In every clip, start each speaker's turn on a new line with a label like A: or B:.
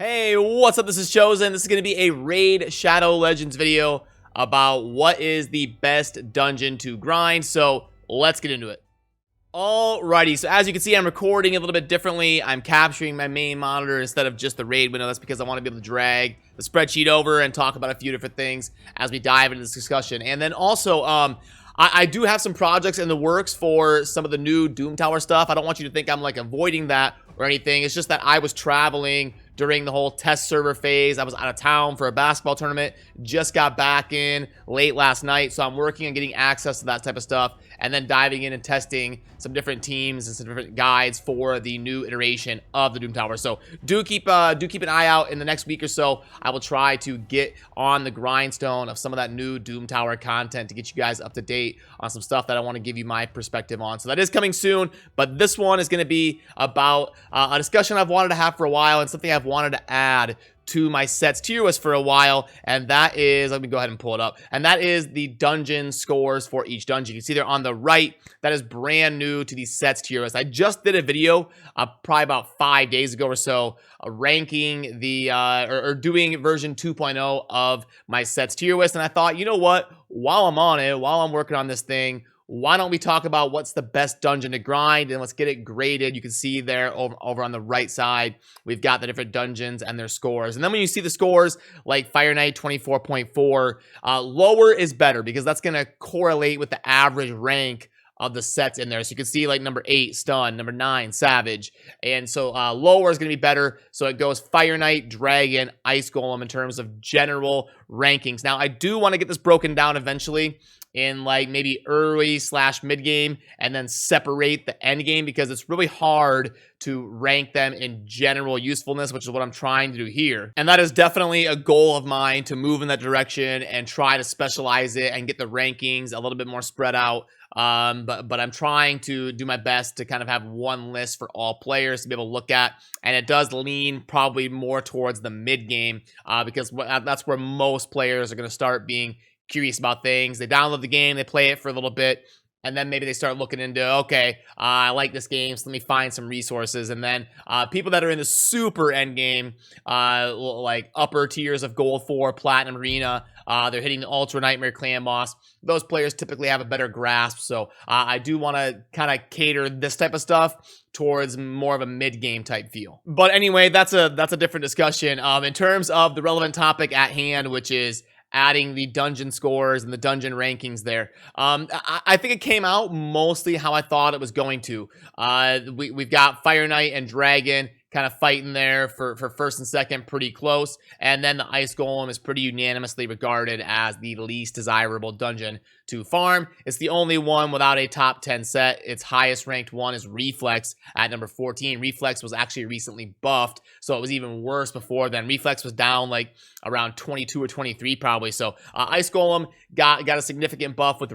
A: Hey, what's up? This is Chosen. This is going to be a Raid Shadow Legends video about what is the best dungeon to grind. So let's get into it. Alrighty, so as you can see, I'm recording a little bit differently. I'm capturing my main monitor instead of just the raid window. That's because I want to be able to drag the spreadsheet over and talk about a few different things as we dive into this discussion. And then also, I do have some projects in the works for some of the new Doom Tower stuff. I don't want you to think I'm like avoiding that or anything. It's just that I was traveling during the whole test server phase. I was out of town for a basketball tournament, just got back in late last night, so I'm working on getting access to that type of stuff and then diving in and testing some different teams and some different guides for the new iteration of the Doom Tower. So do keep an eye out. In the next week or so, I will try to get on the grindstone of some of that new Doom Tower content to get you guys up to date on some stuff that I want to give you my perspective on. So that is coming soon, but this one is going to be about a discussion I've wanted to have for a while and something I've wanted to add to my sets tier list for a while, and that is, let me go ahead and pull it up, and that is the dungeon scores for each dungeon. You can see there on the right, that is brand new to the sets tier list. I just did a video probably about 5 days ago or so, ranking the or doing version 2.0 of my sets tier list, and I thought, you know what, while I'm on it, while I'm working on this thing, why don't we talk about what's the best dungeon to grind, and let's get it graded. You can see there over on the right side, we've got the different dungeons and their scores. And then when you see the scores, like Fire Knight 24.4, lower is better because that's going to correlate with the average rank of the sets in there. So you can see like number 8, Stun, number 9, Savage. And so lower is going to be better. So it goes Fire Knight, Dragon, Ice Golem in terms of general rankings. Now, I do want to get this broken down eventually in like maybe early / mid game and then separate the end game because it's really hard to rank them in general usefulness, which is what I'm trying to do here. And that is definitely a goal of mine, to move in that direction and try to specialize it and get the rankings a little bit more spread out. But I'm trying to do my best to kind of have one list for all players to be able to look at, and it does lean probably more towards the mid game because that's where most players are going to start being curious about things. They download the game, they play it for a little bit, and then maybe they start looking into, okay, I like this game, so let me find some resources. And then people that are in the super end game, like upper tiers of Gold 4, Platinum Arena, they're hitting the Ultra Nightmare Clan boss. Those players typically have a better grasp, so I do want to kind of cater this type of stuff towards more of a mid-game type feel. But anyway, that's a different discussion. In terms of the relevant topic at hand, which is adding the dungeon scores and the dungeon rankings there. I think it came out mostly how I thought it was going to. We've got Fire Knight and Dragon kind of fighting there for first and second, pretty close. And then the Ice Golem is pretty unanimously regarded as the least desirable dungeon to farm. It's the only one without a top 10 set. Its highest ranked one is Reflex at number 14. Reflex was actually recently buffed, so it was even worse before then. Reflex was down like around 22 or 23 probably. So Ice Golem got a significant buff with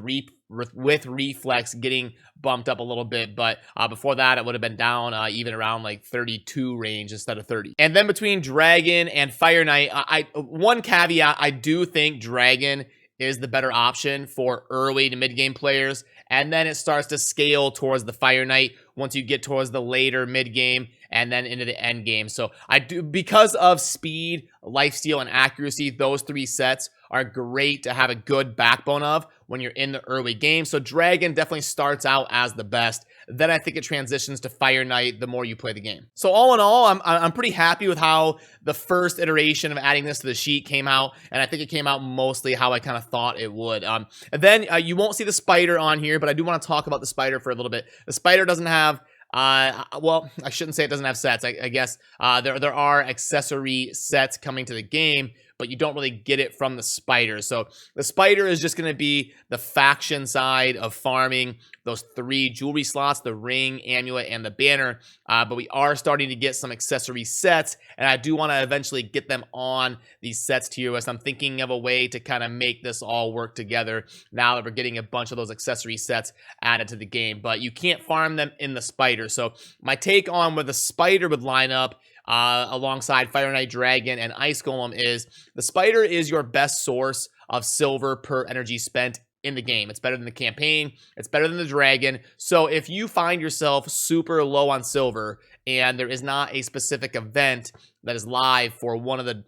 A: Reflex getting bumped up a little bit, but before that it would have been down even around like 32 range instead of 30. And then between Dragon and Fire Knight, one caveat, I do think Dragon is the better option for early to mid-game players, and then it starts to scale towards the Fire Knight once you get towards the later mid-game and then into the end game. So I do, because of speed, lifesteal, and accuracy, those three sets are great to have a good backbone of when you're in the early game. So Dragon definitely starts out as the best. Then I think it transitions to Fire Knight the more you play the game. So all in all, I'm pretty happy with how the first iteration of adding this to the sheet came out, and I think it came out mostly how I kind of thought it would. And then you won't see the spider on here, but I do want to talk about the spider for a little bit. The spider doesn't have well, I shouldn't say it doesn't have sets. I guess there are accessory sets coming to the game, but you don't really get it from the spider. So the spider is just going to be the faction side of farming those 3 jewelry slots, the ring, amulet, and the banner. But we are starting to get some accessory sets, and I do want to eventually get them on these sets tier list. I'm thinking of a way to kind of make this all work together now that we're getting a bunch of those accessory sets added to the game. But you can't farm them in the spider. So my take on where the spider would line up alongside Fire Knight, Dragon, and Ice Golem is the spider is your best source of silver per energy spent in the game. It's better than the campaign. It's better than the dragon. So if you find yourself super low on silver and there is not a specific event that is live for one of the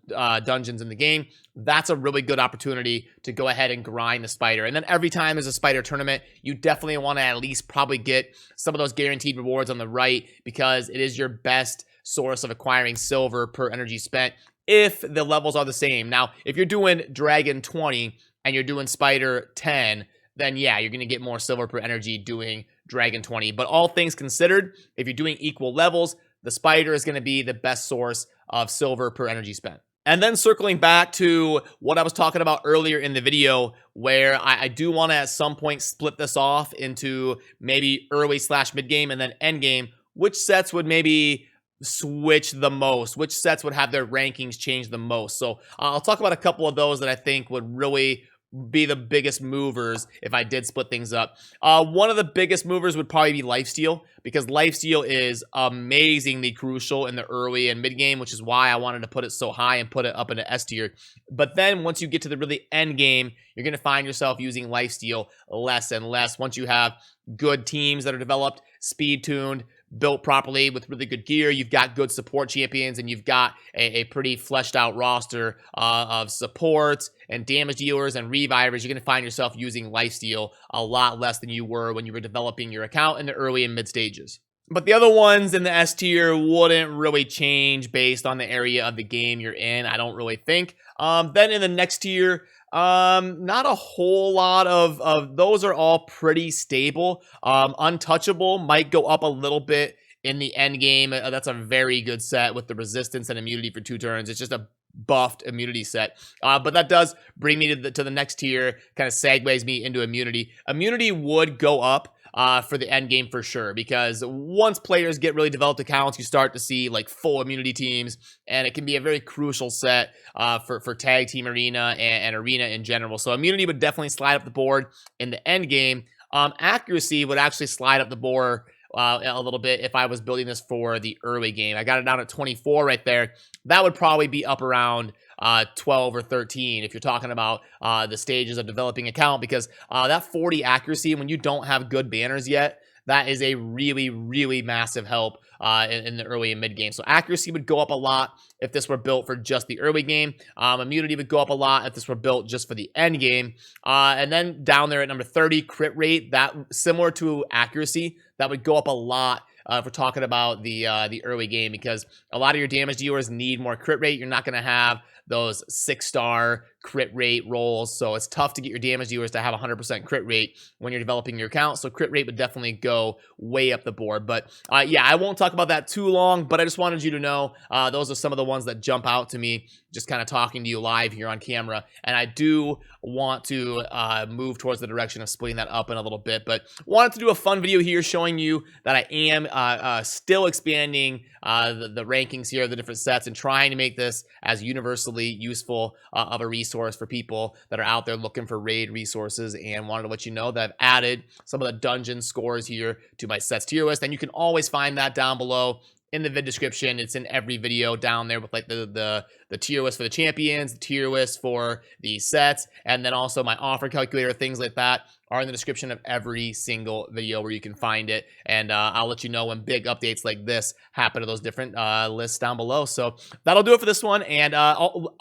A: dungeons in the game, that's a really good opportunity to go ahead and grind the spider. And then every time there's a spider tournament, you definitely want to at least probably get some of those guaranteed rewards on the right, because it is your best source of acquiring silver per energy spent if the levels are the same. Now, if you're doing Dragon 20 and you're doing Spider 10, then yeah, you're going to get more silver per energy doing Dragon 20. But all things considered, if you're doing equal levels, the Spider is going to be the best source of silver per energy spent. And then circling back to what I was talking about earlier in the video, where I do want to at some point split this off into maybe early/mid game and then end game, which sets would maybe switch the most, which sets would have their rankings change the most. So I'll talk about a couple of those that I think would really be the biggest movers if I did split things up. One of the biggest movers would probably be lifesteal, because lifesteal is amazingly crucial in the early and mid game, which is why I wanted to put it so high and put it up into S tier. But then once you get to the really end game, you're going to find yourself using lifesteal less and less once you have good teams that are developed, speed tuned, built properly with really good gear. You've got good support champions, and you've got a pretty fleshed out roster of supports and damage dealers and revivers. You're going to find yourself using lifesteal a lot less than you were when you were developing your account in the early and mid stages. But the other ones in the S tier wouldn't really change based on the area of the game you're in, I don't really think. Then in the next tier, not a whole lot of those are all pretty stable. Untouchable might go up a little bit in the end game. That's a very good set with the resistance and immunity for 2 turns. It's just a buffed immunity set. But that does bring me to the next tier, kind of segues me into immunity. Immunity would go up for the end game for sure, because once players get really developed accounts, you start to see like full immunity teams, and it can be a very crucial set for tag team arena and arena in general. So immunity would definitely slide up the board in the end game. Accuracy would actually slide up the board a little bit if I was building this for the early game. I got it down at 24 right there. That would probably be up around 12 or 13 if you're talking about the stages of developing account, because that 40 accuracy, when you don't have good banners yet, that is a really, really massive help in the early and mid game. So accuracy would go up a lot if this were built for just the early game. Immunity would go up a lot if this were built just for the end game. And then down there at number 30, crit rate, that similar to accuracy, that would go up a lot if we're talking about the early game, because a lot of your damage dealers need more crit rate. You're not going to have those 6-star crit rate rolls, so it's tough to get your damage dealers to have 100% crit rate when you're developing your account. So crit rate would definitely go way up the board. But yeah, I won't talk about that too long, but I just wanted you to know those are some of the ones that jump out to me just kind of talking to you live here on camera. And I do want to move towards the direction of splitting that up in a little bit, but wanted to do a fun video here showing you that I am still expanding the rankings here of the different sets and trying to make this as universally useful of a resource for people that are out there looking for raid resources, and wanted to let you know that I've added some of the dungeon scores here to my sets tier list, and you can always find that down below in the vid description. It's in every video down there with like the tier list for the champions, the tier list for the sets, and then also my offer calculator, things like that are in the description of every single video where you can find it. And I'll let you know when big updates like this happen to those different lists down below. So that'll do it for this one. And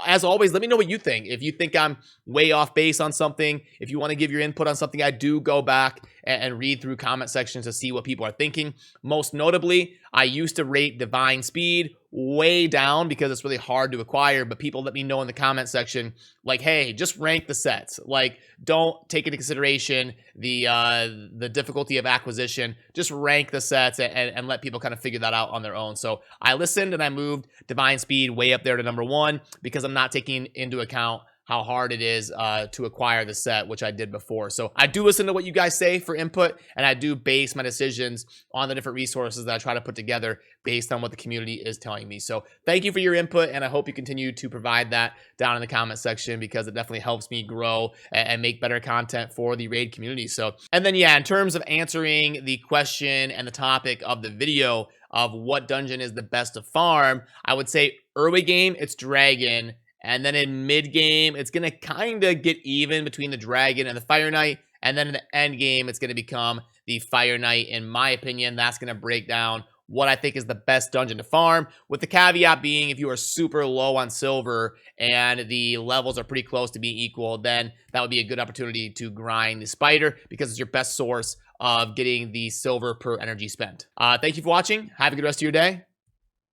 A: as always, let me know what you think. If you think I'm way off base on something, if you want to give your input on something, I do go back and read through comment sections to see what people are thinking. Most notably, I used to rate Divine Speed way down because it's really hard to acquire, but people let me know in the comment section, like, hey, just rank the sets. Like, don't take into consideration the difficulty of acquisition. Just rank the sets and let people kind of figure that out on their own. So I listened and I moved Divine Speed way up there to number 1 because I'm not taking into account how hard it is to acquire the set, which I did before. So I do listen to what you guys say for input, and I do base my decisions on the different resources that I try to put together based on what the community is telling me. So thank you for your input, and I hope you continue to provide that down in the comment section, because it definitely helps me grow and make better content for the raid community. So, and then yeah, in terms of answering the question and the topic of the video of what dungeon is the best to farm, I would say early game, it's Dragon. And then in mid-game, it's going to kind of get even between the Dragon and the Fire Knight. And then in the end game, it's going to become the Fire Knight. In my opinion, that's going to break down what I think is the best dungeon to farm, with the caveat being if you are super low on silver and the levels are pretty close to being equal, then that would be a good opportunity to grind the spider because it's your best source of getting the silver per energy spent. Thank you for watching. Have a good rest of your day.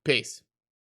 A: Peace.